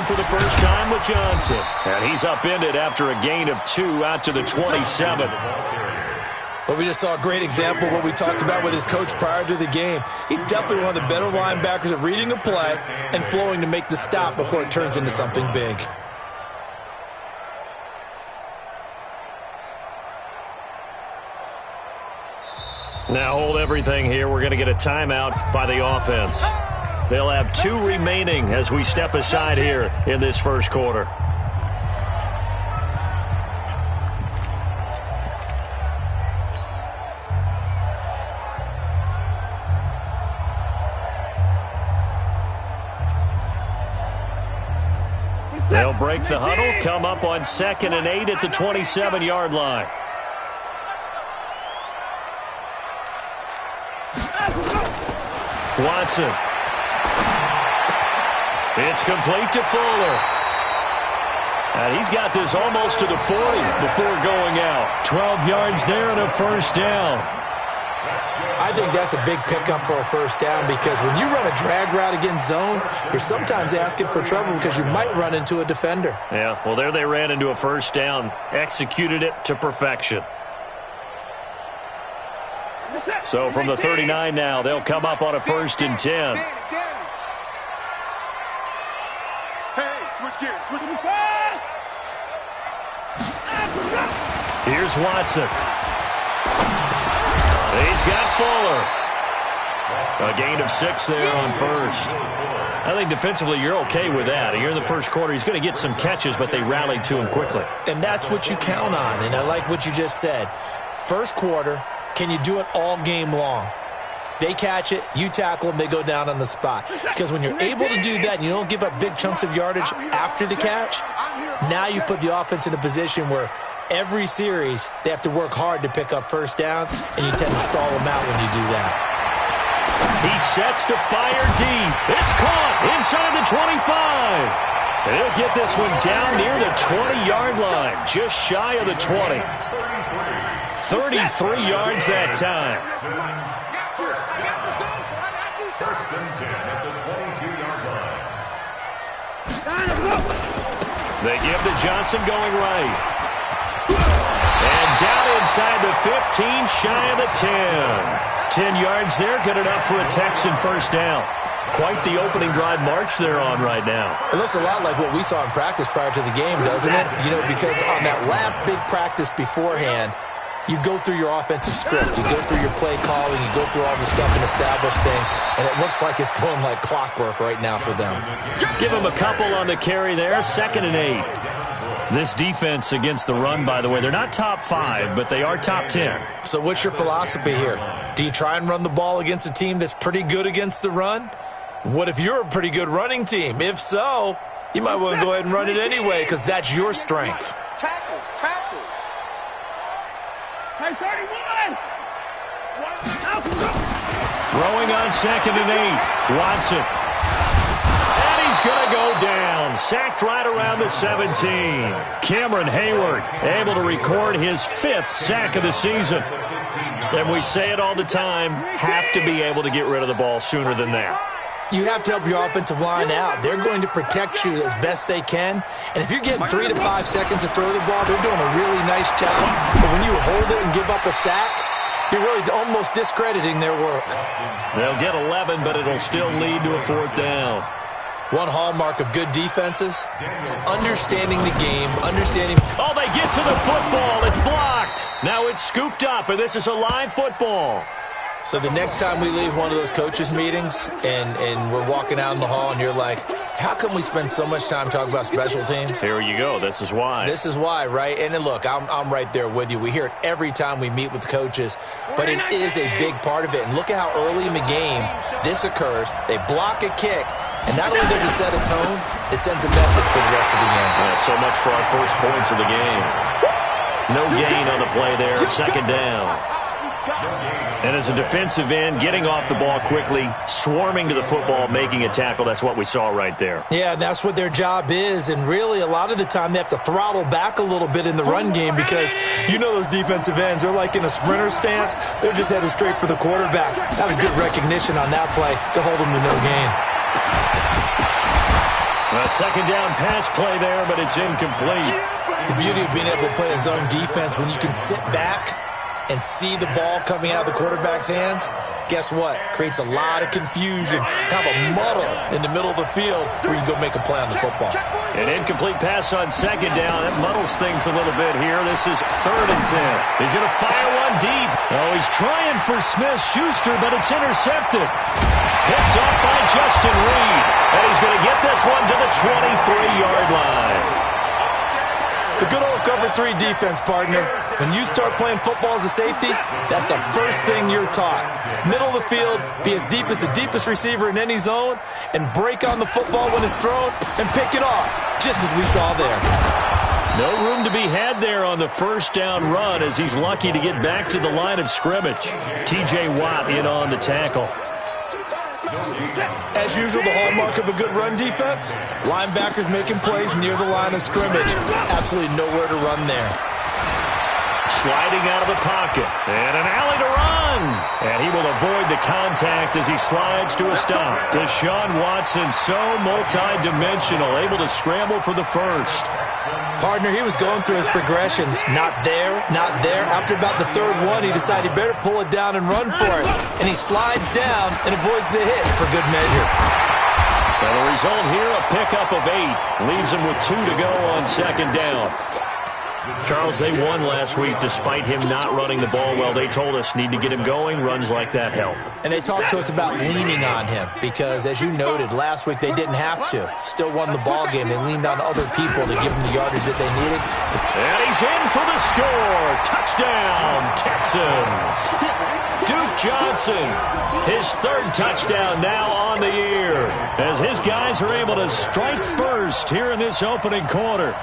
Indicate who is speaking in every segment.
Speaker 1: for the first time with Johnson. And he's upended after a gain of 2 out to the 27.
Speaker 2: Well, we just saw a great example of what we talked about with his coach prior to the game. He's definitely one of the better linebackers at reading a play and flowing to make the stop before it turns into something big.
Speaker 1: Now hold everything here. We're going to get a timeout by the offense. They'll have 2 remaining as we step aside here in this first quarter. They'll break the huddle, come up on 2nd and 8 at the 27-yard line. Watson. It's complete to Fuller. And he's got this almost to the 40 before going out. 12 yards there and a first down.
Speaker 2: I think that's a big pickup for a first down because when you run a drag route against zone, you're sometimes asking for trouble because you might run into a defender.
Speaker 1: Yeah, well, there they ran into a first down, executed it to perfection. So from the 39 now, they'll come up on a 1st and 10. Here's Watson. He's got Fuller. A gain of 6 there on 1st. I think defensively you're okay with that. You're in the first quarter. He's going to get some catches, but they rallied to him quickly.
Speaker 2: And that's what you count on, and I like what you just said. First quarter, can you do it all game long? They catch it, you tackle them, they go down on the spot. Because when you're able to do that and you don't give up big chunks of yardage after the catch, now you put the offense in a position where every series they have to work hard to pick up first downs, and you tend to stall them out when you do that.
Speaker 1: He sets to fire deep. It's caught inside the 25. He'll get this one down near the 20-yard line, just shy of the 20. 33 yards that time.
Speaker 3: First and 10 at the 22-yard line.
Speaker 1: They give to Johnson going right. And down inside the 15, shy of the 10. 10 yards there, good enough for a Texan first down. Quite the opening drive march they're on right now.
Speaker 2: It looks a lot like what we saw in practice prior to the game, doesn't it? You know, because on that last big practice beforehand, you go through your offensive script. You go through your play calling. You go through all the stuff and establish things. And it looks like it's going like clockwork right now for them.
Speaker 1: Give them a couple on the carry there. 2nd and 8. This defense against the run, by the way, they're not top 5, but they are top 10.
Speaker 2: So what's your philosophy here? Do you try and run the ball against a team that's pretty good against the run? What if you're a pretty good running team? If so, you might want to go ahead and run it anyway because that's your strength.
Speaker 4: Tackles. Hey, 31!
Speaker 1: Throwing on 2nd and 8. Watson. And he's going to go down. Sacked right around the 17. Cameron Hayward able to record his 5th sack of the season. And we say it all the time, have to be able to get rid of the ball sooner than that.
Speaker 2: You have to help your offensive line out. They're going to protect you as best they can. And if you're getting 3 to 5 seconds to throw the ball, they're doing a really nice job. But when you hold it and give up a sack, you're really almost discrediting their work.
Speaker 1: They'll get 11, but it'll still lead to a 4th down.
Speaker 2: One hallmark of good defenses is understanding the game, understanding.
Speaker 1: Oh, they get to the football. It's blocked. Now it's scooped up, and this is a live football.
Speaker 2: So the next time we leave one of those coaches' meetings and we're walking out in the hall and you're like, how come we spend so much time talking about special teams?
Speaker 1: Here you go. This is why.
Speaker 2: This is why, right? And look, I'm right there with you. We hear it every time we meet with coaches, but it is a big part of it. And look at how early in the game this occurs. They block a kick, and not only does it set a tone, it sends a message for the rest of the game.
Speaker 1: Yeah, so much for our first points of the game. No gain on the play there. 2nd down. And as a defensive end, getting off the ball quickly, swarming to the football, making a tackle, that's what we saw right there.
Speaker 2: Yeah, that's what their job is. And really, a lot of the time, they have to throttle back a little bit in the run game because you know those defensive ends, they're like in a sprinter stance. They're just headed straight for the quarterback. That was good recognition on that play to hold them to no gain.
Speaker 1: A second down pass play there, but it's incomplete.
Speaker 2: The beauty of being able to play a zone defense when you can sit back and see the ball coming out of the quarterback's hands, guess what? Creates a lot of confusion, kind of a muddle in the middle of the field where you can go make a play on the football.
Speaker 1: An incomplete pass on second down. That muddles things a little bit here. This is 3rd and 10. He's going to fire one deep. Oh, he's trying for Smith-Schuster, but it's intercepted. Picked off by Justin Reed. And he's going to get this one to the 23-yard line.
Speaker 2: The good old cover 3 defense, partner. When you start playing football as a safety, that's the first thing you're taught. Middle of the field, be as deep as the deepest receiver in any zone, and break on the football when it's thrown and pick it off, just as we saw there.
Speaker 1: No room to be had there on the first down run as he's lucky to get back to the line of scrimmage. T.J. Watt in on the tackle.
Speaker 2: As usual, the hallmark of a good run defense, linebackers making plays near the line of scrimmage. Absolutely nowhere to run there.
Speaker 1: Sliding out of the pocket. And an alley to run. And he will avoid the contact as he slides to a stop. Deshaun Watson, so multi-dimensional, able to scramble for the first.
Speaker 2: Partner, he was going through his progressions. Not there, not there. After about the 3rd one, he decided he better pull it down and run for it. And he slides down and avoids the hit for good measure.
Speaker 1: And the result here, a pickup of 8. Leaves him with 2 to go on second down. Charles, they won last week despite him not running the ball well. They told us need to get him going. Runs like that help.
Speaker 2: And they talked to us about leaning on him because, as you noted, last week they didn't have to. Still won the ball game. They leaned on other people to give them the yardage that they needed.
Speaker 1: And he's in for the score. Touchdown, Texans. Duke Johnson, his 3rd touchdown now on the year as his guys are able to strike first here in this opening quarter.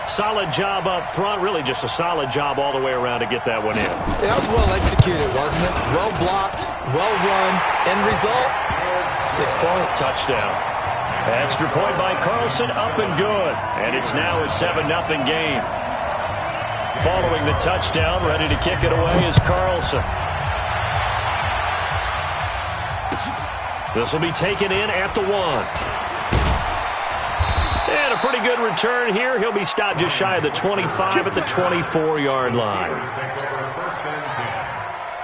Speaker 1: Solid job up front, really just a solid job all the way around to get that one in.
Speaker 2: That was well executed, wasn't it? Well blocked, well run. End result, 6 points.
Speaker 1: Touchdown. Extra point by Carlson, up and good. And it's now a 7-0 game. Following the touchdown, ready to kick it away is Carlson. This will be taken in at the 1. And a pretty good return here. He'll be stopped just shy of the 25 at the 24-yard line.
Speaker 3: Take over 1st and 10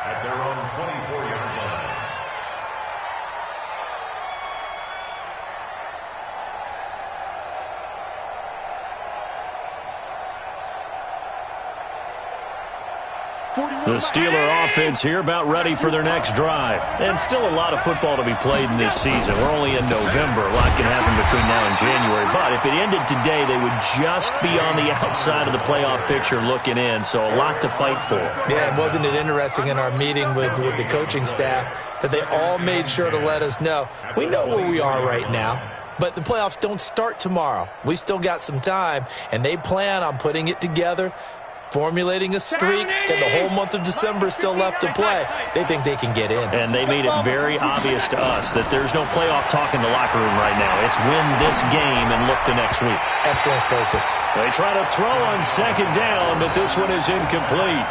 Speaker 3: at their own 24-yard line.
Speaker 1: The Steeler offense here about ready for their next drive. And still a lot of football to be played in this season. We're only in November. A lot can happen between now and January. But if it ended today, they would just be on the outside of the playoff picture looking in. So a lot to fight for.
Speaker 2: Yeah, wasn't it interesting in our meeting with the coaching staff that they all made sure to let us know, we know where we are right now. But the playoffs don't start tomorrow. We still got some time, and they plan on putting it together, formulating a streak, and the whole month of December is still left to play. They think they can get in.
Speaker 1: And they made it very obvious to us that there's no playoff talk in the locker room right now. It's win this game and look to next week.
Speaker 2: Excellent focus.
Speaker 1: They try to throw on second down, but this one is incomplete.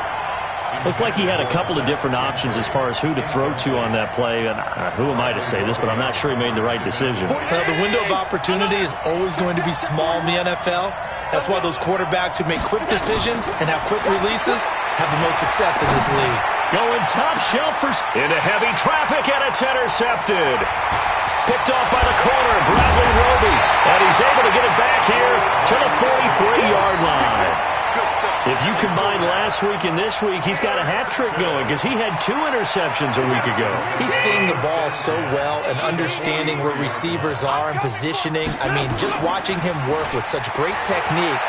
Speaker 1: Looked like he had a couple of different options as far as who to throw to on that play. And who am I to say this, but I'm not sure he made the right decision.
Speaker 2: Well, the window of opportunity is always going to be small in the NFL. That's why those quarterbacks who make quick decisions and have quick releases have the most success in this league.
Speaker 1: Going top shelf into heavy traffic, and it's intercepted. Picked off by the corner, Bradley Roby. And he's able to get it back here to the 43-yard line. If you combine last week and this week, he's got a hat trick going because he had 2 interceptions a week ago.
Speaker 2: He's seeing the ball so well and understanding where receivers are and positioning. I mean, just watching him work with such great technique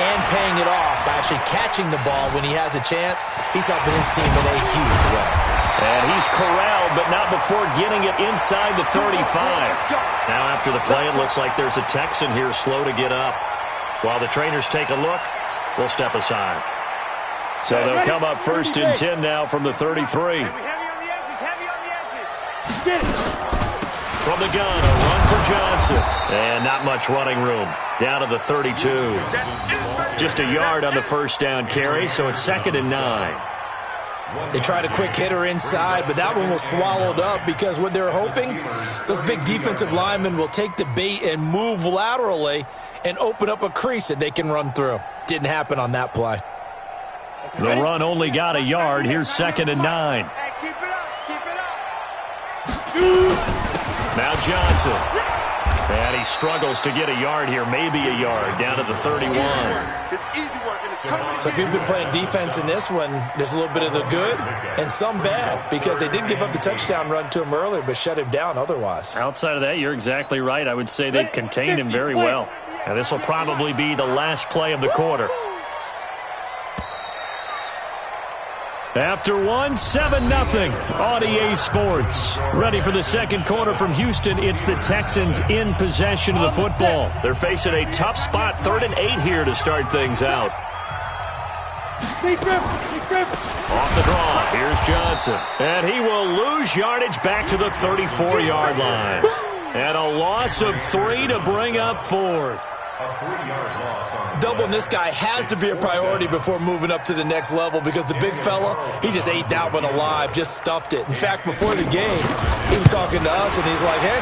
Speaker 2: and paying it off by actually catching the ball when he has a chance, he's helping his team in a huge way.
Speaker 1: And he's corralled, but not before getting it inside the 35. Now after the play, it looks like there's a Texan here slow to get up. While the trainers take a look, we'll step aside. So they'll come up 1st and 10 now from the 33.
Speaker 4: Heavy on the edges, heavy on the edges.
Speaker 1: From the gun, a run for Johnson. And not much running room. Down to the 32. Just a yard on the first down carry, so it's 2nd and 9.
Speaker 2: They tried a quick hitter inside, but that one was swallowed up because what they're hoping, those big defensive linemen will take the bait and move laterally and open up a crease that they can run through. Didn't happen on that play.
Speaker 1: The run only got a yard. Here's 2nd and 9.
Speaker 4: Hey, keep it up, keep it up.
Speaker 1: Now Johnson. And he struggles to get a yard here, maybe a yard, down to the 31.
Speaker 4: It's easy work and it's coming.
Speaker 2: So if you've been playing defense in this one, there's a little bit of the good and some bad because they did give up the touchdown run to him earlier but shut him down otherwise.
Speaker 1: Outside of that, you're exactly right. I would say they've contained him very well. And this will probably be the last play of the quarter. After one, 7-0 on EA Sports. Ready for the second quarter from Houston. It's the Texans in possession of the football. They're facing a tough spot, 3rd and 8 here to start things out. Off the draw, here's Johnson. And he will lose yardage back to the 34-yard line. And a loss of 3 to bring up 4th.
Speaker 2: Doubling this guy has to be a priority before moving up to the next level because the big fella, he just ate that one alive, just stuffed it. In fact, before the game, he was talking to us, and he's like, hey,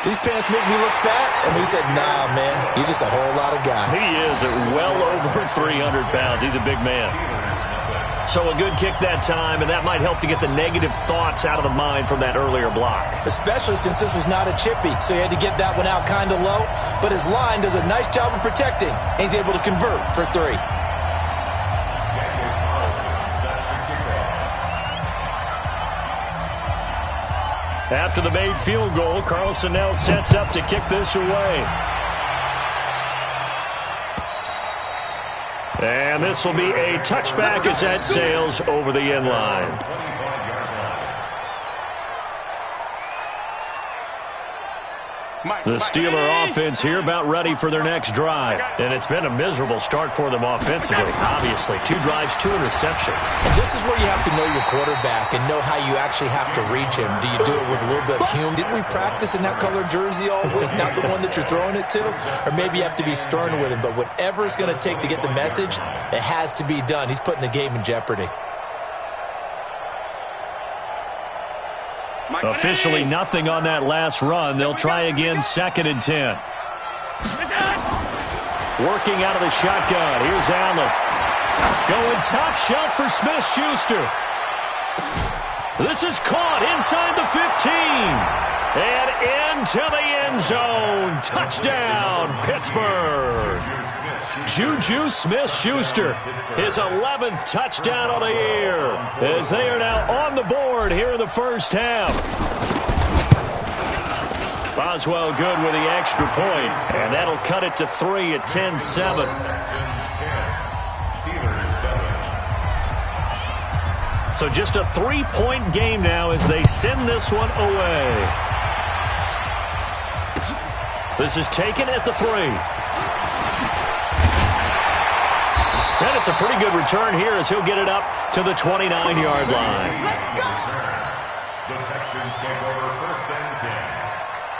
Speaker 2: these pants make me look fat? And we said, nah, man, you're just a whole lot of guy.
Speaker 1: He is at well over 300 pounds. He's a big man. So a good kick that time, and that might help to get the negative thoughts out of the mind from that earlier block.
Speaker 2: Especially since this was not a chippy, so he had to get that one out kind of low. But his line does a nice job of protecting, and he's able to convert for 3.
Speaker 1: After the made field goal, Carlson now sets up to kick this away. And this will be a touchback as that sails over the end line. The Steeler offense here about ready for their next drive. And it's been a miserable start for them offensively. Obviously, 2 drives, 2 interceptions.
Speaker 2: And this is where you have to know your quarterback and know how you actually have to reach him. Do you do it with a little bit of humor? Didn't we practice in that color jersey all week, not the one that you're throwing it to? Or maybe you have to be stern with him. But whatever it's going to take to get the message, it has to be done. He's putting the game in jeopardy.
Speaker 1: Officially nothing on that last run. They'll try again, 2nd and 10. Working out of the shotgun. Here's Allen. Going top shelf for Smith-Schuster. This is caught inside the 15. And into the end zone. Touchdown, Pittsburgh. Juju Smith-Schuster, his 11th touchdown of the year, as they are now on the board here in the first half. Boswell good with the extra point, and that'll cut it to 3 at 10-7. So just a 3-point game now as they send this one away. This is taken at the 3. And it's a pretty good return here as he'll get it up to the 29-yard line.
Speaker 3: The Texans take over 1st and 10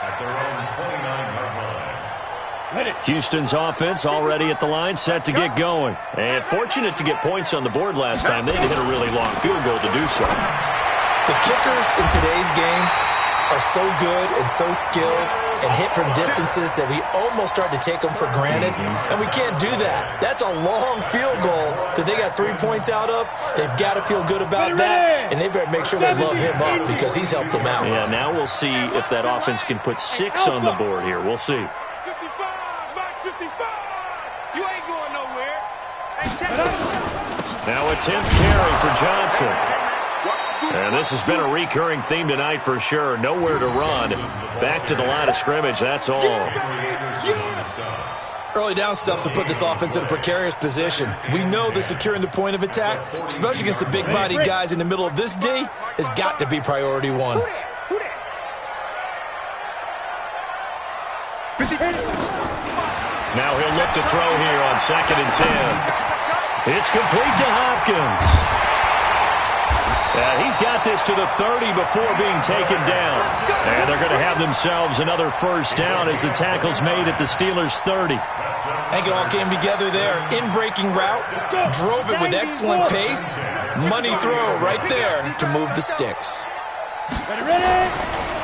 Speaker 3: at their own 29-yard line.
Speaker 1: Houston's offense already at the line, set to get going. And fortunate to get points on the board last time. They hit a really long field goal to do so.
Speaker 2: The kickers in today's game are so good and so skilled and hit from distances that we almost start to take them for granted, and we can't do that. That's a long field goal that they got 3 points out of. They've got to feel good about that, and they better make sure they love him up because he's helped them out.
Speaker 1: Yeah, now we'll see if that offense can put 6 on the board here. We'll see.
Speaker 4: 55, you ain't going nowhere.
Speaker 1: Now a 10th carry for Johnson. And this has been a recurring theme tonight for sure. Nowhere to run. Back to the line of scrimmage, that's all.
Speaker 2: Early down stuff to put this offense in a precarious position. We know that securing the point of attack, especially against the big-bodied guys in the middle of this D, has got to be priority 1.
Speaker 1: Now he'll look to throw here on 2nd and 10. It's complete to Hopkins. And he's got this to the 30 before being taken down. And they're going to have themselves another first down as the tackle's made at the Steelers' 30.
Speaker 2: I think it all came together there. In-breaking route, drove it with excellent pace. Money throw right there to move the sticks.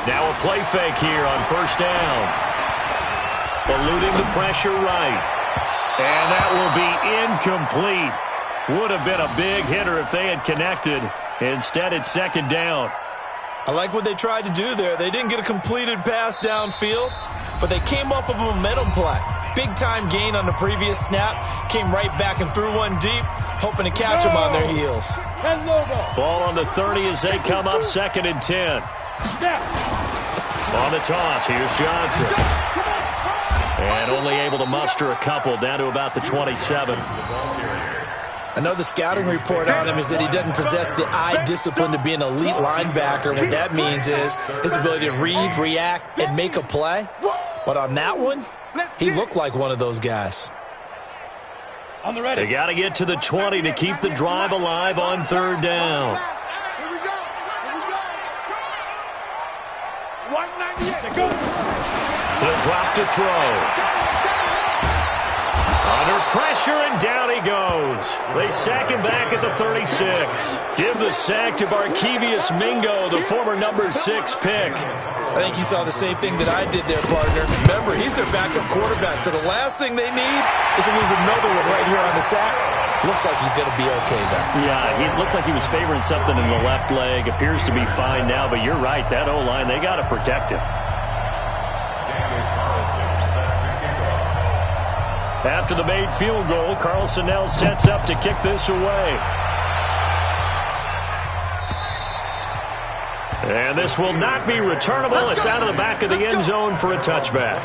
Speaker 1: Now a play fake here on first down. Eluding the pressure right. And that will be incomplete. Would have been a big hitter if they had connected. Instead, it's second down.
Speaker 2: I like what they tried to do there. They didn't get a completed pass downfield, but they came off of a momentum play. Big-time gain on the previous snap. Came right back and threw one deep, hoping to catch them on their heels.
Speaker 1: Ball on the 30 as they come up second and 10. On the toss, here's Johnson. And only able to muster a couple down to about the 27.
Speaker 2: I know the scouting report on him is that he doesn't possess the eye discipline to be an elite linebacker. What that means is his ability to read, react, and make a play. But on that one, he looked like one of those guys.
Speaker 4: On the ready.
Speaker 1: They got to get to the 20 to keep the drive alive on third down.
Speaker 4: Here we go. Here we go. 198.
Speaker 1: He'll drop to throw. Under pressure, and down he goes. They sack him back at the 36. Give the sack to Barkevious Mingo, the former number 6 pick.
Speaker 2: I think you saw the same thing that I did there, partner. Remember, he's their backup quarterback, so the last thing they need is to lose another one right here on the sack. Looks like he's going to be okay, though.
Speaker 1: Yeah, he looked like he was favoring something in the left leg. Appears to be fine now, but you're right. That O-line, they got to protect him. After the made field goal, Carlson now sets up to kick this away. And this will not be returnable. It's out of the back of the end zone for a touchback.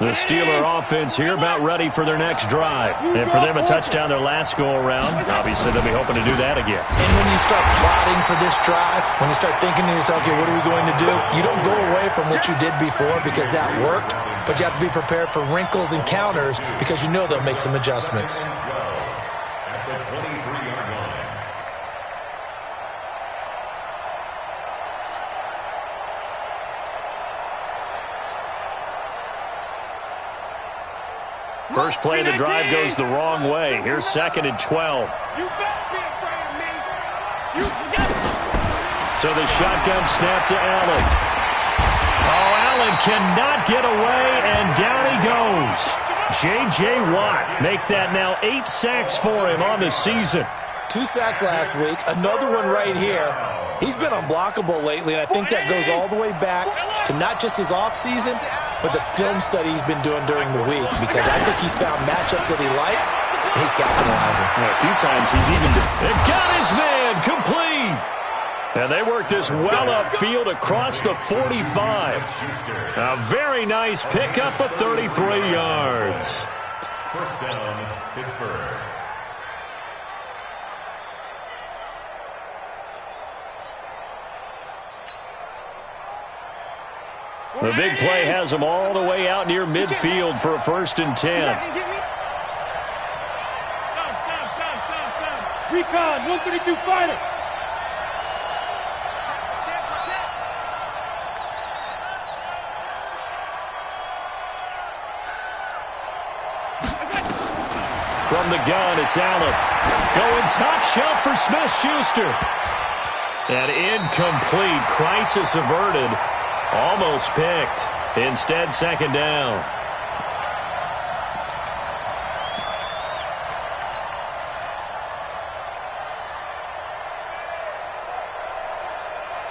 Speaker 1: The Steeler offense here about ready for their next drive. And for them, a touchdown their last go-around. Obviously, they'll be hoping to do that again.
Speaker 2: And when you start plotting for this drive, when you start thinking to yourself, okay, what are we going to do? You don't go away from what you did before because that worked, but you have to be prepared for wrinkles and counters because you know they'll make some adjustments.
Speaker 1: First play of the drive goes the wrong way. Here's second and 12.
Speaker 4: You better be afraid of me.
Speaker 1: So the shotgun snap to Allen. Oh, Allen cannot get away, and down he goes. J.J. Watt make that now 8 sacks for him on the season.
Speaker 2: 2 sacks last week, another one right here. He's been unblockable lately, and I think that goes all the way back to not just his offseason, but the film study he's been doing during the week, because I think he's found matchups that he likes, and he's capitalizing.
Speaker 1: A few times he's even... They've got his man complete! And they work this well upfield across the 45. A very nice pickup of 33 yards.
Speaker 3: First down, Pittsburgh.
Speaker 1: The big play has them all the way out near midfield for a first and 10.
Speaker 4: Stop. Recon, 132 fighter.
Speaker 1: From the gun, it's Allen. Going top shelf for Smith-Schuster. An incomplete, crisis averted. Almost picked. Instead, second down.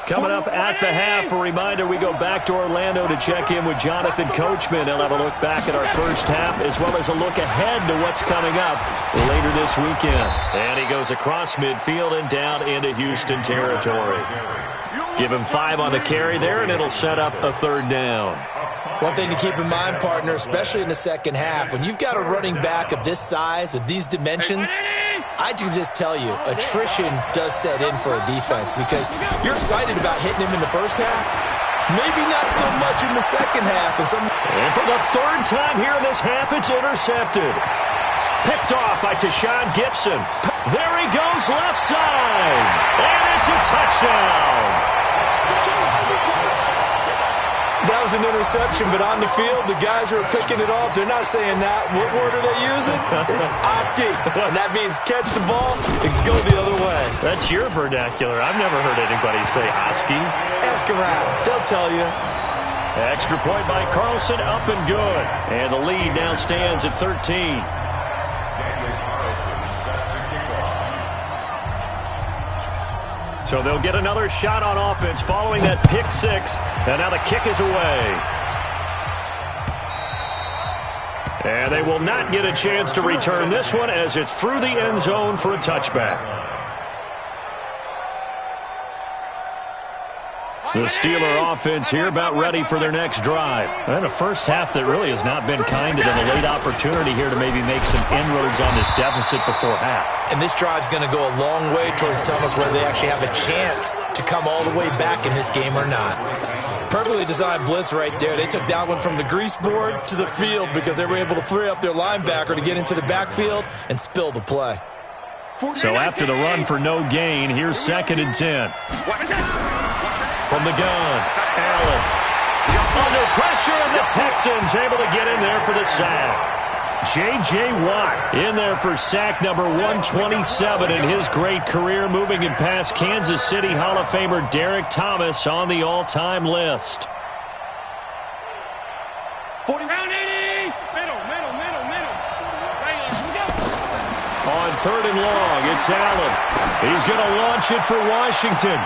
Speaker 1: Coming up at the half, a reminder, we go back to Orlando to check in with Jonathan Coachman. He'll have a look back at our first half as well as a look ahead to what's coming up later this weekend. And he goes across midfield and down into Houston territory. Give him 5 on the carry there, and it'll set up a third down.
Speaker 2: One thing to keep in mind, partner, especially in the second half, when you've got a running back of this size, of these dimensions, I can just tell you, attrition does set in for a defense because you're excited about hitting him in the first half. Maybe not so much in the second half. And
Speaker 1: for the third time here in this half, it's intercepted. Picked off by Tashawn Gibson. There he goes left side. And it's a touchdown.
Speaker 2: That was an interception, but on the field, the guys who are picking it off, they're not saying that. What word are they using? It's Oski, and that means catch the ball and go the other way.
Speaker 1: That's your vernacular. I've never heard anybody say Oski.
Speaker 2: Ask around. They'll tell you.
Speaker 1: Extra point by Carlson, up and good. And the lead now stands at 13. So they'll get another shot on offense following that pick six. And now the kick is away. And they will not get a chance to return this one as it's through the end zone for a touchback. The Steeler offense here about ready for their next drive. And a first half that really has not been kind to them. A late opportunity here to maybe make some inroads on this deficit before half.
Speaker 2: And this drive's going to go a long way towards telling us whether they actually have a chance to come all the way back in this game or not. Perfectly designed blitz right there. They took that one from the grease board to the field because they were able to free up their linebacker to get into the backfield and spill the play.
Speaker 1: So after the run for no gain, here's 2nd and 10. From the gun, Allen. Under pressure, and the Texans able to get in there for the sack. J.J. Watt in there for sack number 127 in his great career, moving him past Kansas City Hall of Famer Derek Thomas on the all-time list.
Speaker 4: 40. Round 80. Middle.
Speaker 1: On 3rd and long, it's Allen. He's going to launch it for Washington.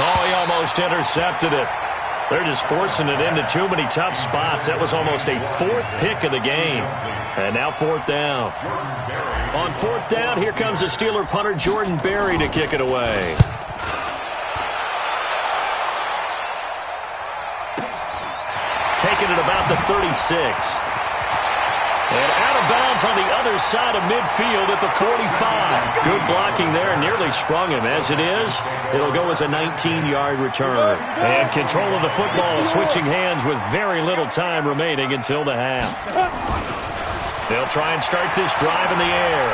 Speaker 1: Oh, he almost intercepted it. They're just forcing it into too many tough spots. That was almost a 4th pick of the game. And now 4th down. On 4th down, here comes the Steeler punter Jordan Berry to kick it away. Taking it about the 36. And out of bounds on the other side of midfield at the 45. Good blocking there, nearly sprung him. As it is, it'll go as a 19-yard return. And control of the football switching hands with very little time remaining until the half. They'll try and start this drive in the air.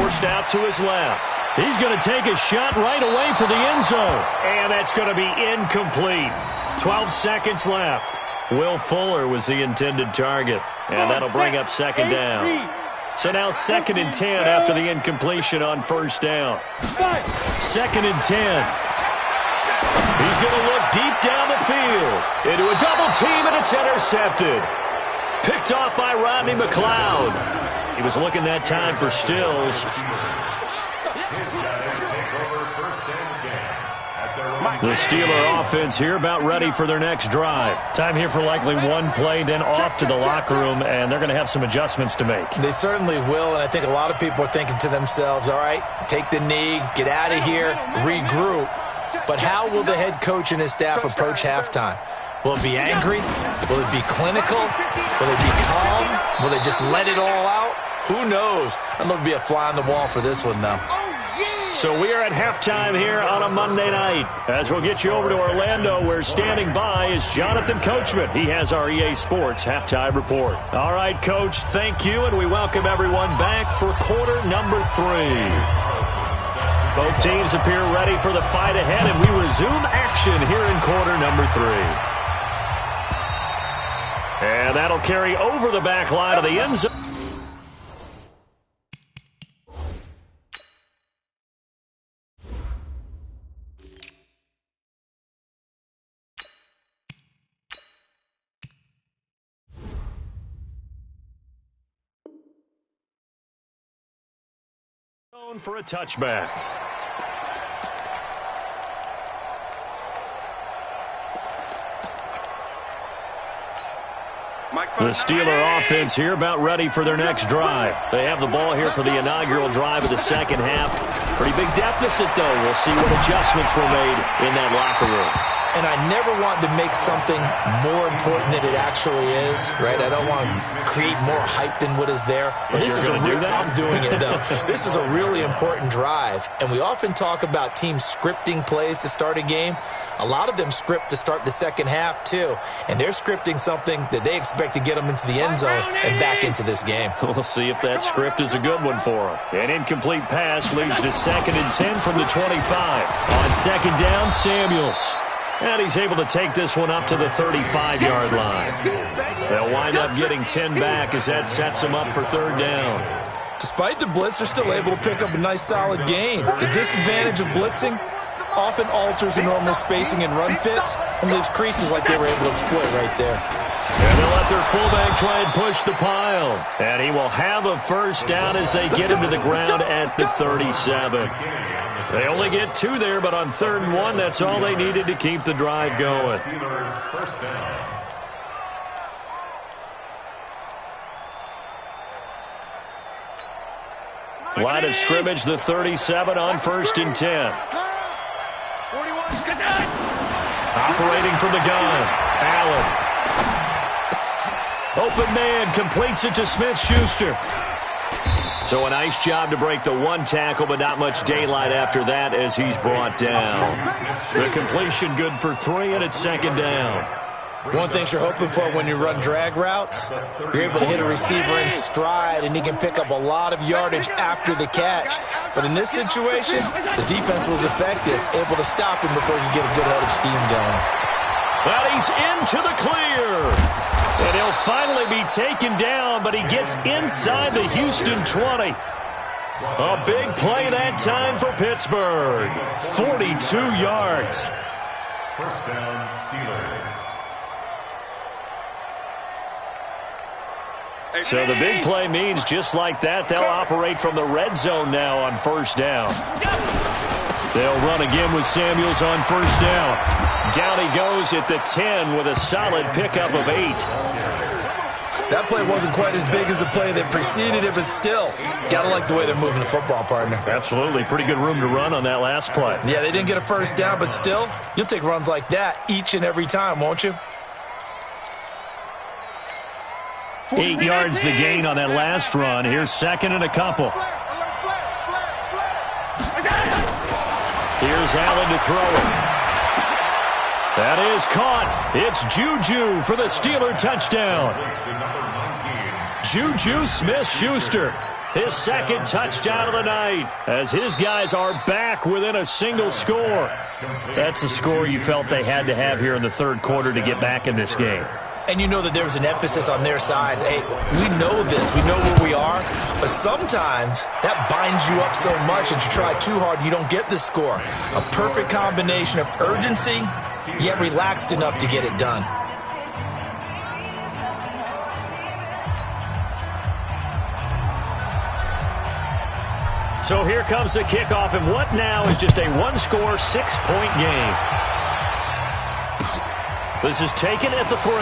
Speaker 1: Forced out to his left. He's going to take a shot right away for the end zone. And that's going to be incomplete. 12 seconds left. Will Fuller was the intended target, and that'll bring up 2nd down. So now 2nd and 10 after the incompletion on 1st down. 2nd and 10. He's going to look deep down the field. Into a double team, and it's intercepted. Picked off by Rodney McLeod. He was looking that time for Stills. The Steeler offense here about ready for their next drive. Time here for likely one play, then off to the locker room, and they're going to have some adjustments to make.
Speaker 2: They certainly will, and I think a lot of people are thinking to themselves, all right, take the knee, get out of here, regroup. But how will the head coach and his staff approach halftime? Will it be angry? Will it be clinical? Will it be calm? Will they just let it all out? Who knows? I'm going to be a fly on the wall for this one, though.
Speaker 1: So we are at halftime here on a Monday night. As we'll get you over to Orlando, where standing by is Jonathan Coachman. He has our EA Sports halftime report. All right, Coach, thank you, and we welcome everyone back for quarter number 3. Both teams appear ready for the fight ahead, and we resume action here in quarter number 3. And that'll carry over the back line of the end zone. For a touchback. The Steeler offense here about ready for their next drive. They have the ball here for the inaugural drive of the second half. Pretty big deficit, though. We'll see what adjustments were made in that locker room.
Speaker 2: and I never want to make something more important than it actually is, right? I don't want to create more hype than what is there. But this is I'm doing it, though. This is a really important drive, and we often talk about teams scripting plays to start a game. A lot of them script to start the second half, too, and they're scripting something that they expect to get them into the end zone and back into this game.
Speaker 1: We'll see if that script is a good one for them. An incomplete pass leads to 2nd and 10 from the 25. On 2nd down, Samuels. And he's able to take this one up to the 35-yard line. They'll wind up getting 10 back as that sets them up for 3rd down.
Speaker 2: Despite the blitz, they're still able to pick up a nice, solid gain. The disadvantage of blitzing often alters the normal spacing and run fits and leaves creases like they were able to exploit right there.
Speaker 1: And they'll let their fullback try and push the pile. And he will have a 1st down as they get him to the ground at the 37. They only get 2 there, but on 3rd and 1, that's all they needed to keep the drive going. Line of scrimmage, the 37 on 1st and 10. Operating from the gun, Allen. Open man, completes it to Smith-Schuster. So a nice job to break the 1 tackle, but not much daylight after that as he's brought down. The completion good for 3, and it's 2nd down.
Speaker 2: One thing you're hoping for when you run drag routes, you're able to hit a receiver in stride, and he can pick up a lot of yardage after the catch. But in this situation, the defense was effective, able to stop him before he could get a good head of steam going.
Speaker 1: Well, he's into the clear. And he'll finally be taken down, but he gets inside the Houston 20. A big play that time for Pittsburgh. 42 yards.
Speaker 3: 1st down, Steelers.
Speaker 1: So the big play means just like that, they'll operate from the red zone now on 1st down. They'll run again with Samuels on 1st down. Down he goes at the 10 with a solid pickup of 8.
Speaker 2: That play wasn't quite as big as the play that preceded it, but still, gotta like the way they're moving the football, partner.
Speaker 1: Absolutely. Pretty good room to run on that last play.
Speaker 2: Yeah, they didn't get a 1st down, but still, you'll take runs like that each and every time, won't you?
Speaker 1: 8 yards the gain on that last run. Here's 2nd and a couple. Here's Allen to throw it. That is caught. It's Juju for the Steeler touchdown. Juju Smith-Schuster, his 2nd touchdown of the night, as his guys are back within a single score. That's a score you felt they had to have here in the 3rd quarter to get back in this game.
Speaker 2: And you know that there was an emphasis on their side. Hey, we know this. We know where we are. But sometimes that binds you up so much that you try too hard, you don't get the score. A perfect combination of urgency, yet relaxed enough to get it done.
Speaker 1: So here comes the kickoff, and what now is just a 1-score, 6-point game. This is taken at the 3.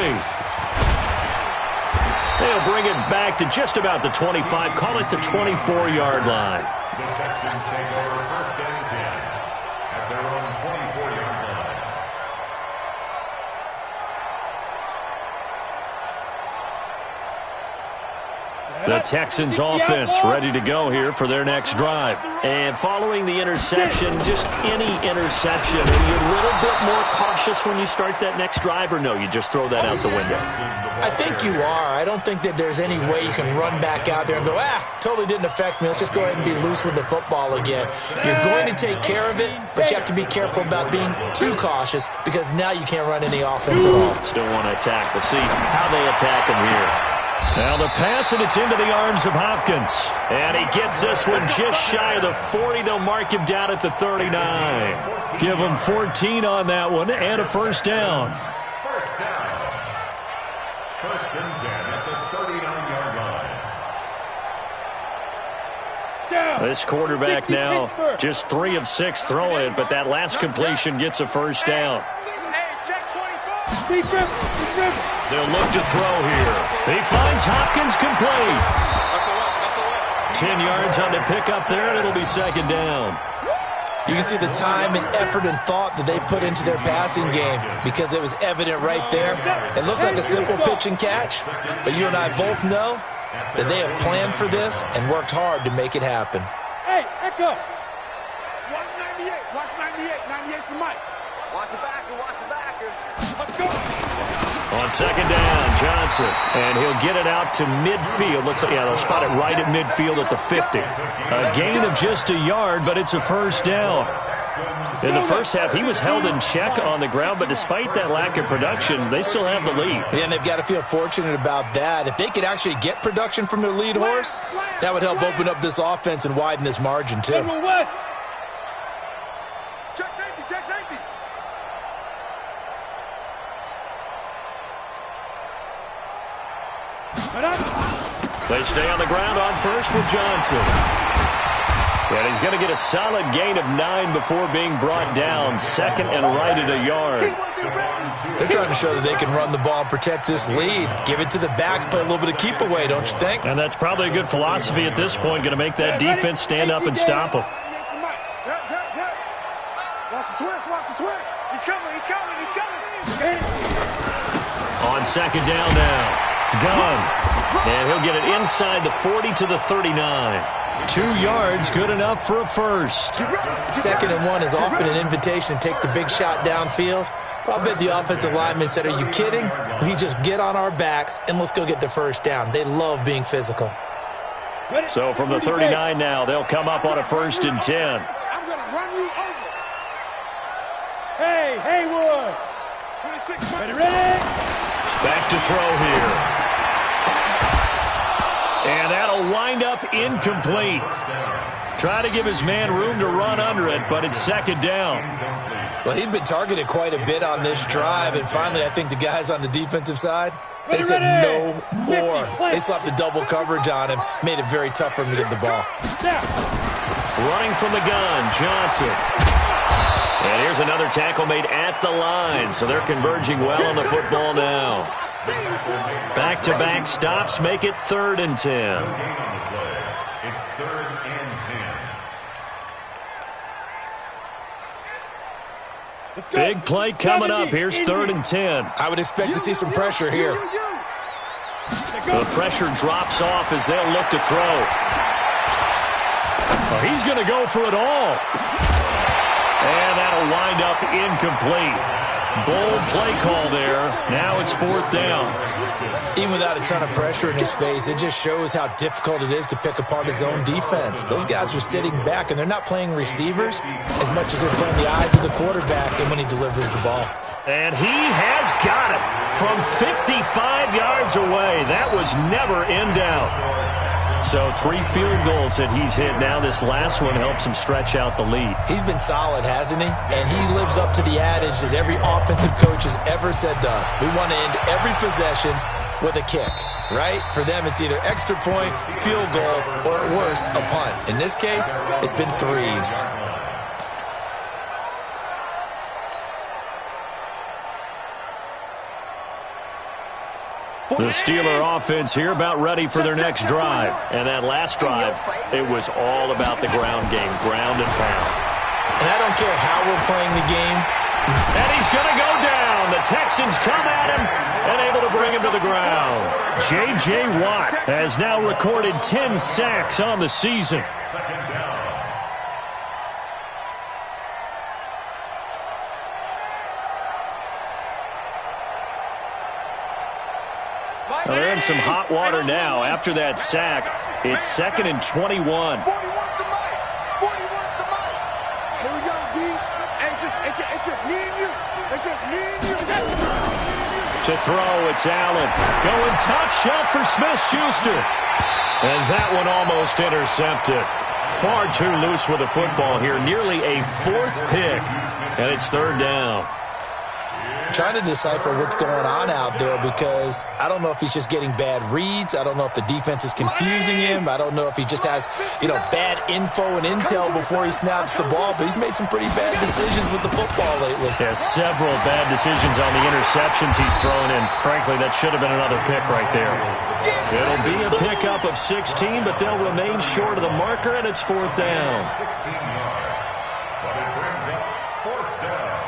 Speaker 1: They'll bring it back to just about the 25, call it the 24-yard line.
Speaker 3: The Texans take over 1st and 10 at their own 24-yard line.
Speaker 1: The Texans offense ready to go here for their next drive. And following the interception, just any interception, are you a little bit more cautious when you start that next drive, or no, you just throw that out the window?
Speaker 2: I think you are. I don't think that there's any way you can run back out there and go, totally didn't affect me. Let's just go ahead and be loose with the football again. You're going to take care of it, but you have to be careful about being too cautious because now you can't run any offense at all.
Speaker 1: Still want to attack. We'll see how they attack him here. Now the pass, and it's into the arms of Hopkins. And he gets this one just shy of the 40. They'll mark him down at the 39. Give him 14 on that one and a 1st down.
Speaker 3: 1st down. 1st and 10 at the 39-yard line.
Speaker 1: This quarterback now just 3 of 6 throwing it, but that last completion gets a 1st down. They'll look to throw here. He finds Hopkins complete. 10 yards on the pickup there, and it'll be 2nd down.
Speaker 2: You can see the time and effort and thought that they put into their passing game because it was evident right there. It looks like a simple pitch and catch, but you and I both know that they have planned for this and worked hard to make it happen.
Speaker 4: Hey, Echo. Watch 98. Watch 98. 98's the mic. Watch the backer. Watch the backer. Let's go.
Speaker 1: On second down, Johnson, and he'll get it out to midfield. Looks like, yeah, they'll spot it right at midfield at the 50. A gain of just a yard, but it's a first down. In the first half, he was held in check on the ground, but despite that lack of production, they still have the lead.
Speaker 2: Yeah, and they've got to feel fortunate about that. If they could actually get production from their lead horse, that would help open up this offense and widen this margin, too.
Speaker 4: Check safety. Check safety.
Speaker 1: They stay on the ground on first with Johnson. And he's going to get a solid gain of 9 before being brought down. Second and right at a yard.
Speaker 2: They're trying to show that they can run the ball and protect this lead. Give it to the backs, play a little bit of keep away, don't you think?
Speaker 1: And that's probably a good philosophy at this point. Going to make that defense stand up and stop them.
Speaker 4: Watch the twist. Watch the twist. He's coming. He's coming. He's coming.
Speaker 1: On second down now. Gunn. And he'll get it inside the 40 to the 39. 2 yards, good enough for a first.
Speaker 2: Second and 1 is often an invitation to take the big shot downfield. But I bet the offensive lineman said, are you kidding? We just get on our backs and let's go get the first down. They love being physical.
Speaker 1: So from the 39 now, they'll come up on a 1st and 10.
Speaker 4: I'm going to run you over. Hey, Haywood. 26. Ready?
Speaker 1: Back to throw here. And that'll wind up incomplete. Try to give his man room to run under it, but it's second down.
Speaker 2: Well, he'd been targeted quite a bit on this drive, and finally I think the guys on the defensive side, they said no more. They slapped the double coverage on him, made it very tough for him to get the ball.
Speaker 1: Running from the gun, Johnson. And here's another tackle made at the line, so they're converging well on the football now. Back-to-back stops make it 3rd and 10.
Speaker 3: It's 3rd and 10.
Speaker 1: Big play coming up. Here's 3rd and 10.
Speaker 2: I would expect to see some pressure here.
Speaker 1: The pressure drops off as they'll look to throw. Oh, he's going to go for it all. And that'll wind up incomplete. Bold play call there. Now it's 4th down.
Speaker 2: Even without a ton of pressure in his face, it just shows how difficult it is to pick apart his own defense. Those guys are sitting back, and they're not playing receivers as much as they're playing the eyes of the quarterback and when he delivers the ball.
Speaker 1: And he has got it from 55 yards away. That was never in doubt. So 3 field goals that he's hit. Now this last one helps him stretch out the lead.
Speaker 2: He's been solid, hasn't he? And he lives up to the adage that every offensive coach has ever said to us. We want to end every possession with a kick, right? For them, it's either extra point, field goal, or at worst, a punt. In this case, it's been 3s.
Speaker 1: The Steeler offense here about ready for their next drive. And that last drive, it was all about the ground game, ground and pound.
Speaker 2: And I don't care how we're playing the game.
Speaker 1: And he's going to go down. The Texans come at him and able to bring him to the ground. J.J. Watt has now recorded 10 sacks on the season. Well, they're in some hot water now. After that sack, it's 2nd and 21.
Speaker 4: 41's the mic. 41's the mic. Here we go, D. It's just me and you. It's just me and you.
Speaker 1: To throw, it's Allen. Going top shelf for Smith-Schuster. And that one almost intercepted. Far too loose with the football here. Nearly a 4th pick. And it's 3rd down.
Speaker 2: Trying to decipher what's going on out there because I don't know if he's just getting bad reads. I don't know if the defense is confusing him. I don't know if he just has, bad info and intel before he snaps the ball. But he's made some pretty bad decisions with the football lately.
Speaker 1: Yeah, several bad decisions on the interceptions he's thrown in. Frankly, that should have been another pick right there. It'll be a pickup of 16, but they'll remain short of the marker, and it's 4th down.
Speaker 3: 16 yards. But it brings up fourth down.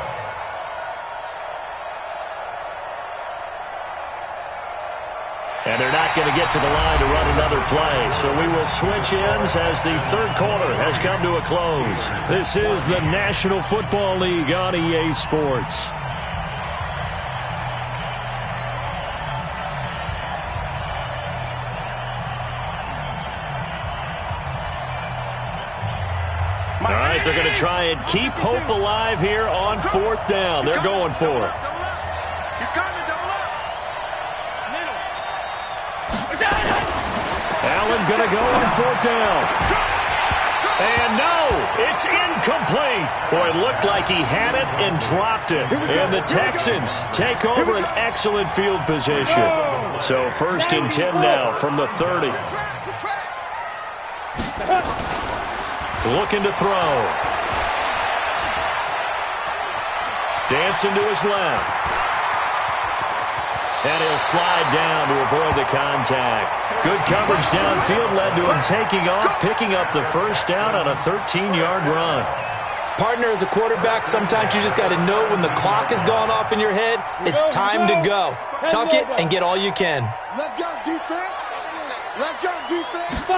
Speaker 1: And they're not going to get to the line to run another play. So we will switch ends as the third quarter has come to a close. This is the National Football League on EA Sports. All right, they're going to try and keep hope alive here on fourth down. They're going for it. Allen going to go on fourth down. And no, it's incomplete. Boy, it looked like he had it and dropped it. And the Texans take over an excellent field position. So 1st and 10 now from the 30. Looking to throw. Dancing to his left. And he'll slide down to avoid the contact. Good coverage downfield led to him taking off, picking up the first down on a 13-yard run.
Speaker 2: Partner, as a quarterback, sometimes you just got to know when the clock has gone off in your head, it's time to go. Tuck it and get all you can.
Speaker 4: Let's go, defense. Let's go, defense.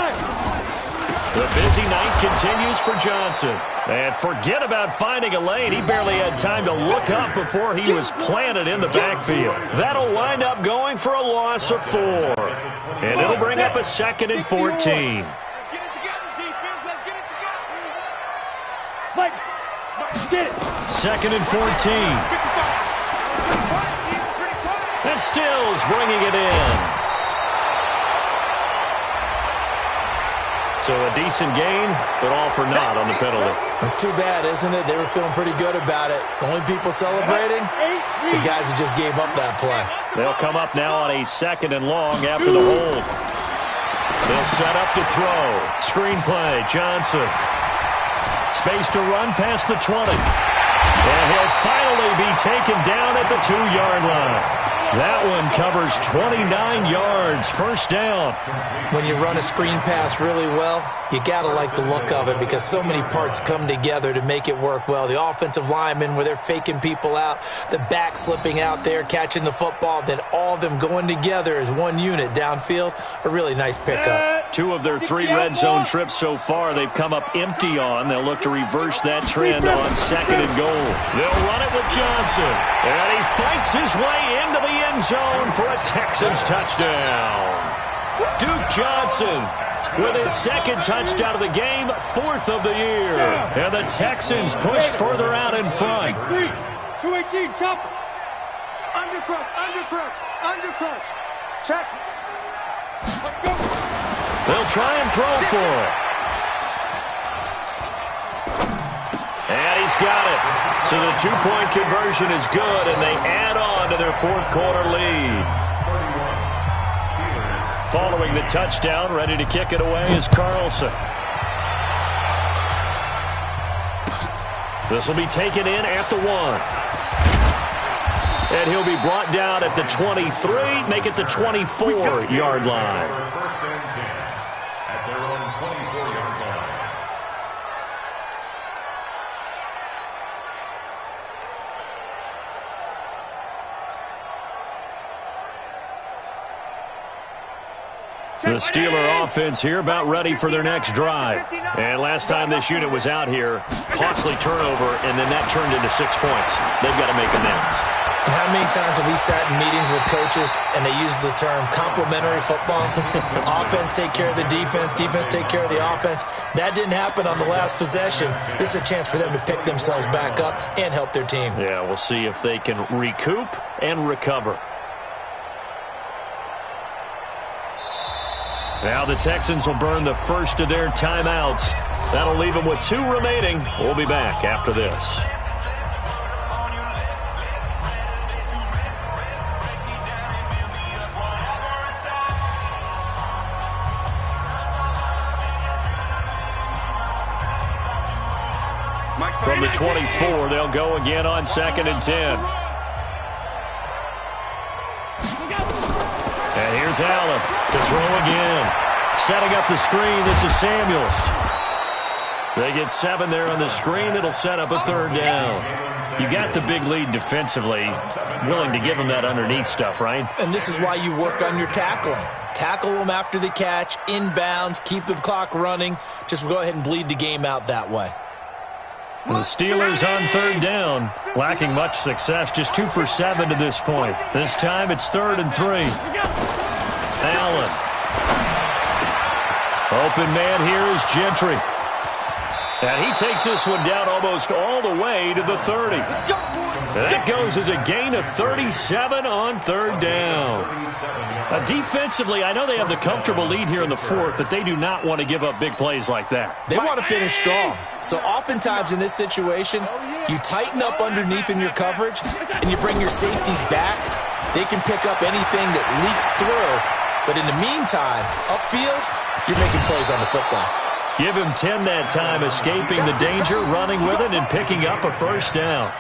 Speaker 1: The busy night continues for Johnson. And forget about finding a lane. He barely had time to look up before he was planted in the backfield. That'll wind up going for a loss of 4. And it'll bring up a 2nd and 14.
Speaker 4: Let's get it together, defense. Let's get it together. Mike, get it.
Speaker 1: 2nd and 14. And Stills bringing it in. So a decent gain, but all for naught on the penalty.
Speaker 2: It's too bad, isn't it? They were feeling pretty good about it. The only people celebrating, the guys who just gave up that play.
Speaker 1: They'll come up now on a 2nd and long after the hold. They'll set up to throw. Screen play, Johnson. Space to run past the 20. And he'll finally be taken down at the 2-yard line. That one covers 29 yards, first down.
Speaker 2: When you run a screen pass really well, you got to like the look of it because so many parts come together to make it work well. The offensive linemen where they're faking people out, the back slipping out there, catching the football, then all of them going together as one unit downfield, a really nice pickup.
Speaker 1: 2 of their 3 red zone trips so far they've come up empty on. They'll look to reverse that trend on 2nd and goal. They'll run it with Johnson. And he fights his way into the end zone for a Texans touchdown. Duke Johnson with his 2nd touchdown of the game, 4th of the year. And the Texans push further out in front.
Speaker 4: 218, chop. Undercrush, undercrush, undercrush. Check. Let's go.
Speaker 1: They'll try and throw for it. And he's got it. So the 2-point conversion is good, and they add on to their 4th quarter lead. Following the touchdown, ready to kick it away is Carlson. This will be taken in at the 1. And he'll be brought down at the 23, make it the 24-yard line.
Speaker 3: First and 10 at their own 24-yard line.
Speaker 1: The Steeler offense here about ready for their next drive. And last time this unit was out here, costly turnover, and then that turned into 6 points. They've got to make amends.
Speaker 2: And how many times have we sat in meetings with coaches and they use the term complementary football? Offense take care of the defense, defense take care of the offense. That didn't happen on the last possession. This is a chance for them to pick themselves back up and help their team.
Speaker 1: Yeah, we'll see if they can recoup and recover. Now the Texans will burn the first of their timeouts. That'll leave them with 2 remaining. We'll be back after this. From the 24, they'll go again on 2nd and 10. And here's Allen to throw again. Setting up the screen, this is Samuels. They get 7 there on the screen. It'll set up a third down. You got the big lead defensively. Willing to give them that underneath stuff, right?
Speaker 2: And this is why you work on your tackling. Tackle them after the catch, inbounds, keep the clock running. Just go ahead and bleed the game out that way.
Speaker 1: The Steelers on third down, lacking much success, just 2 for 7 to this point. This time it's 3rd and 3. Allen. Open man here is Gentry. And he takes this one down almost all the way to the 30. And that goes as a gain of 37 on third down. Defensively, I know they have the comfortable lead here in the 4th, but they do not want to give up big plays like that.
Speaker 2: They want to finish strong. So oftentimes in this situation, you tighten up underneath in your coverage, and you bring your safeties back. They can pick up anything that leaks through. But in the meantime, upfield, you're making plays on the football.
Speaker 1: Give him 10 that time, escaping the danger, running with it, and picking up a first down.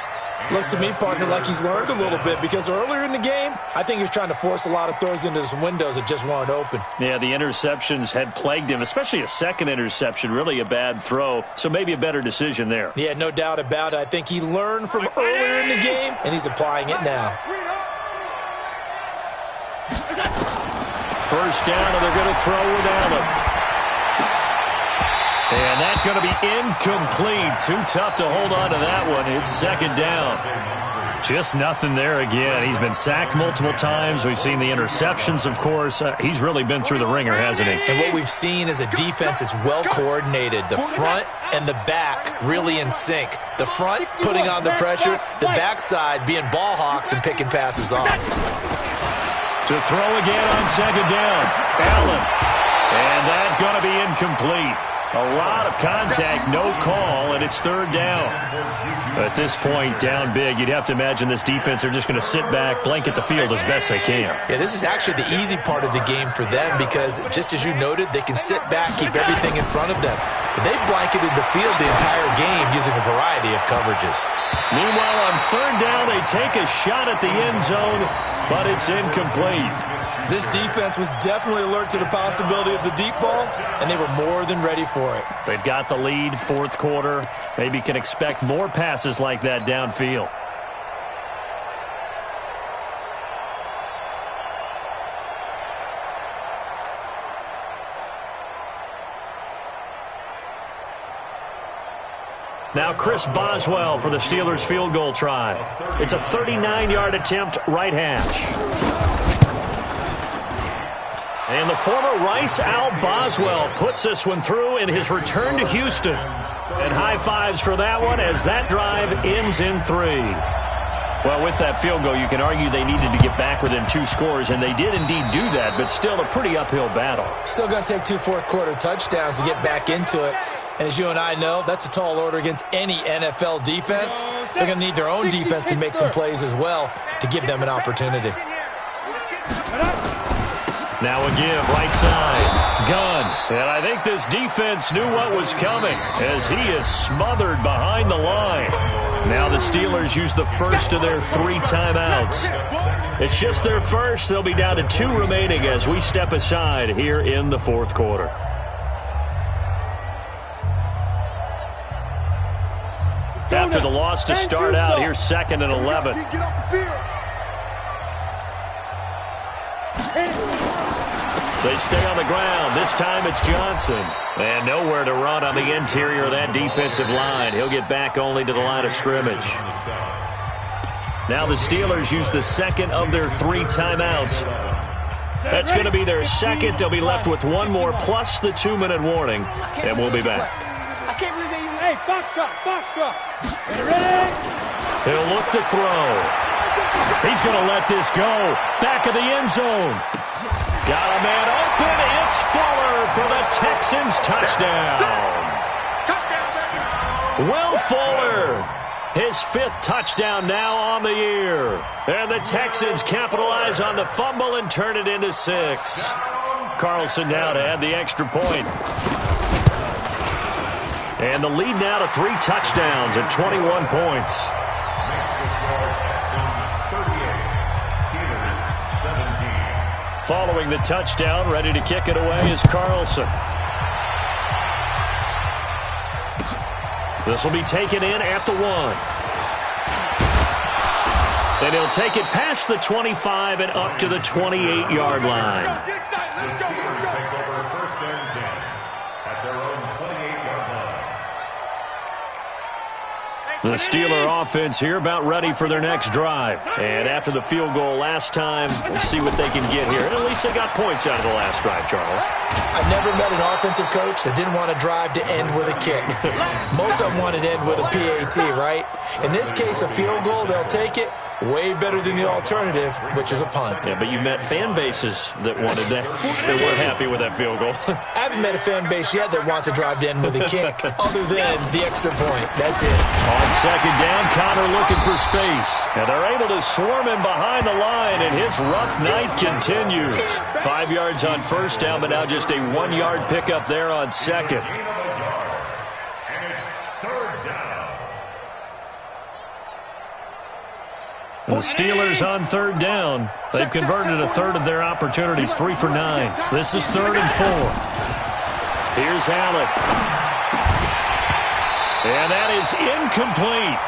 Speaker 2: Looks to me, partner, like he's learned a little bit because earlier in the game, I think he was trying to force a lot of throws into some windows that just weren't open.
Speaker 1: Yeah, the interceptions had plagued him, especially a second interception, really a bad throw, so maybe a better decision there.
Speaker 2: Yeah, no doubt about it. I think he learned from earlier in the game, and he's applying it now.
Speaker 1: First down, and they're going to throw with Allen. And that's going to be incomplete. Too tough to hold on to that one. It's 2nd down. Just nothing there again. He's been sacked multiple times. We've seen the interceptions, of course. He's really been through the ringer, hasn't he?
Speaker 2: And what we've seen is a defense that's well coordinated. The front and the back really in sync. The front putting on the pressure. The backside being ball hawks and picking passes off.
Speaker 1: To throw again on 2nd down. Allen. And that's going to be incomplete. A lot of contact, no call, and it's 3rd down. At this point, down big, you'd have to imagine this defense are just going to sit back, blanket the field as best they can.
Speaker 2: Yeah, this is actually the easy part of the game for them because, just as you noted, they can sit back, keep everything in front of them. But they've blanketed the field the entire game using a variety of coverages.
Speaker 1: Meanwhile, on 3rd down, they take a shot at the end zone, but it's incomplete.
Speaker 2: This defense was definitely alert to the possibility of the deep ball, and they were more than ready for it.
Speaker 1: They've got the lead, 4th quarter. Maybe can expect more passes like that downfield. Now Chris Boswell for the Steelers field goal try. It's a 39-yard attempt, right hash. And the former Rice Al Boswell puts this one through in his return to Houston. And high fives for that one as that drive ends in 3. Well, with that field goal, you can argue they needed to get back within 2 scores, and they did indeed do that, but still a pretty uphill battle.
Speaker 2: Still going to take 2 fourth-quarter touchdowns to get back into it. And as you and I know, that's a tall order against any NFL defense. They're going to need their own defense to make some plays as well to give them an opportunity.
Speaker 1: Now a give, right side, Gunn. And I think this defense knew what was coming as he is smothered behind the line. Now the Steelers use the first of their 3 timeouts. It's just their first. They'll be down to 2 remaining as we step aside here in the 4th quarter. After the loss to start out, here's 2nd and 11. They stay on the ground. This time it's Johnson. And nowhere to run on the interior of that defensive line. He'll get back only to the line of scrimmage. Now the Steelers use the 2nd of their 3 timeouts. That's going to be their 2nd. They'll be left with 1 more plus the 2-minute warning. And we'll be back.
Speaker 4: I can't believe they even... Hey, Foxtrot. Ready?
Speaker 1: He'll look to throw. He's going to let this go. Back of the end zone. Got a man open. It's Fuller for the Texans touchdown. Will Fuller, his 5th touchdown now on the year. And the Texans capitalize on the fumble and turn it into 6. Carlson now to add the extra point. And the lead now to 3 touchdowns at 21 points. Following the touchdown, ready to kick it away is Carlson. This will be taken in at the 1. And he'll take it past the 25 and up to the 28-yard line.
Speaker 3: The Steelers take over 1st and 10 at their own 28-yard line.
Speaker 1: The Steeler offense here about ready for their next drive. And after the field goal last time, we'll see what they can get here. At least they got points out of the last drive, Charles.
Speaker 2: I've never met an offensive coach that didn't want to drive to end with a kick. Most of them wanted to end with a PAT, right? In this case, a field goal, they'll take it. Way better than the alternative, which is a punt.
Speaker 1: Yeah, but you've met fan bases that wanted that. They weren't happy with that field goal.
Speaker 2: I haven't met a fan base yet that wants to drive to end with a kick, other than the extra point. That's it.
Speaker 1: On 2nd down, Connor looking for space. And they're able to swarm him behind the line, and his rough night continues. 5 yards on 1st down, but now just a 1-yard pickup there on 2nd.
Speaker 3: And it's 3rd down.
Speaker 1: The Steelers on 3rd down. They've converted a third of their opportunities, 3 for 9. This is 3rd and 4. Here's Allen. And that is incomplete.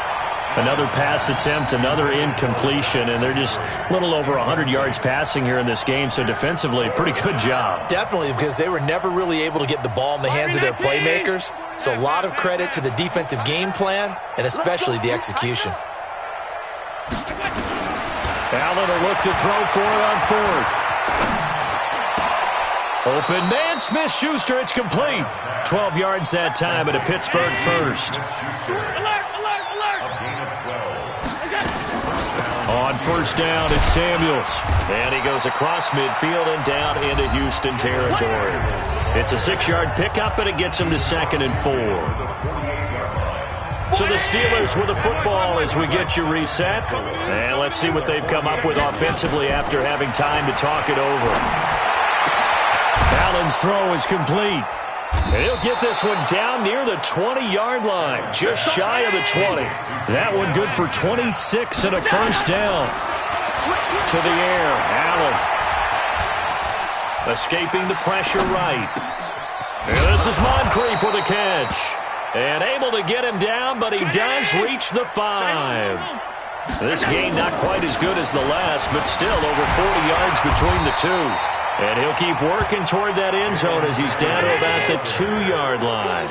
Speaker 1: Another pass attempt, another incompletion, and they're just a little over 100 yards passing here in this game, so defensively, pretty good job.
Speaker 2: Definitely, because they were never really able to get the ball in the hands of their playmakers. So a lot of credit to the defensive game plan, and especially the execution.
Speaker 1: Allen will look to throw for it on 4th. Open man, Smith-Schuster, it's complete. 12 yards that time at a Pittsburgh first. On 1st down, it's Samuels. And he goes across midfield and down into Houston territory. It's a 6-yard pickup, and it gets him to 2nd and 4. So the Steelers with the football as we get you reset. And let's see what they've come up with offensively after having time to talk it over. Allen's throw is complete. And he'll get this one down near the 20-yard line, just shy of the 20. That one good for 26 and a 1st down. To the air, Allen. Escaping the pressure right. And this is Moncrief with a catch. And able to get him down, but he does reach the 5. This game not quite as good as the last, but still over 40 yards between the two. And he'll keep working toward that end zone as he's down to about the 2-yard line.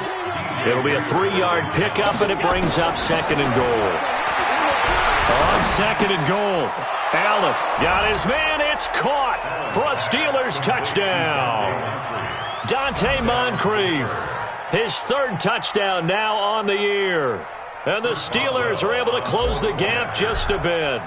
Speaker 1: It'll be a 3-yard pickup, and it brings up 2nd and goal. On 2nd and goal, Allen got his man. It's caught for a Steelers touchdown. Dante Moncrief. His 3rd touchdown now on the year. And the Steelers are able to close the gap just a bit.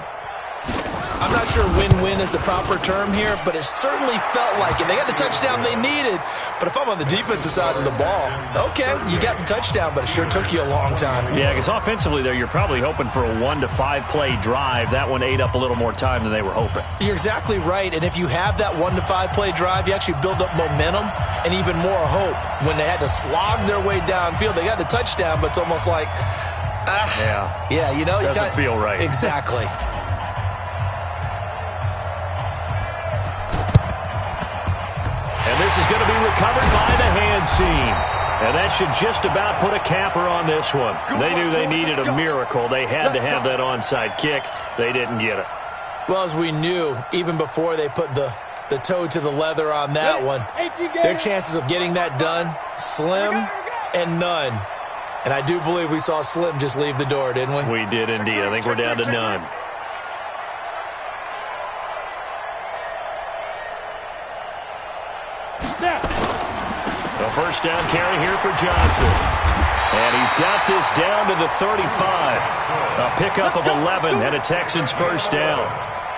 Speaker 2: I'm not sure win-win is the proper term here, but it certainly felt like it. They got the touchdown they needed, but if I'm on the defensive side of the ball, okay, you got the touchdown, but it sure took you a long time.
Speaker 1: Yeah, because offensively there, you're probably hoping for a 1 to 5 play drive. That one ate up a little more time than they were hoping.
Speaker 2: You're exactly right, and if you have that 1 to 5 play drive, you actually build up momentum and even more hope. When they had to slog their way downfield, they got the touchdown, but it's almost like, yeah, you know,
Speaker 1: doesn't feel right.
Speaker 2: Exactly.
Speaker 1: And this is going to be recovered by the hands team. And that should just about put a capper on this one. They knew they needed a miracle. They had to have that onside kick. They didn't get it.
Speaker 2: Well, as we knew, even before they put the toe to the leather on that one, their chances of getting that done, slim and none. And I do believe we saw Slim just leave the door, didn't we?
Speaker 1: We did indeed. I think we're down to none. The 1st down carry here for Johnson. And he's got this down to the 35. A pickup of 11 and a Texans 1st down.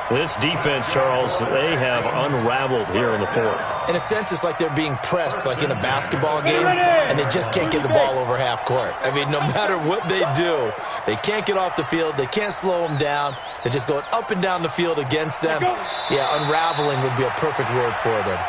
Speaker 1: This defense, Charles, they have unraveled here in the 4th.
Speaker 2: In a sense, it's like they're being pressed, like in a basketball game, and they just can't get the ball over half court. I mean, no matter what they do, they can't get off the field. They can't slow them down. They're just going up and down the field against them. Yeah, unraveling would be a perfect word for them.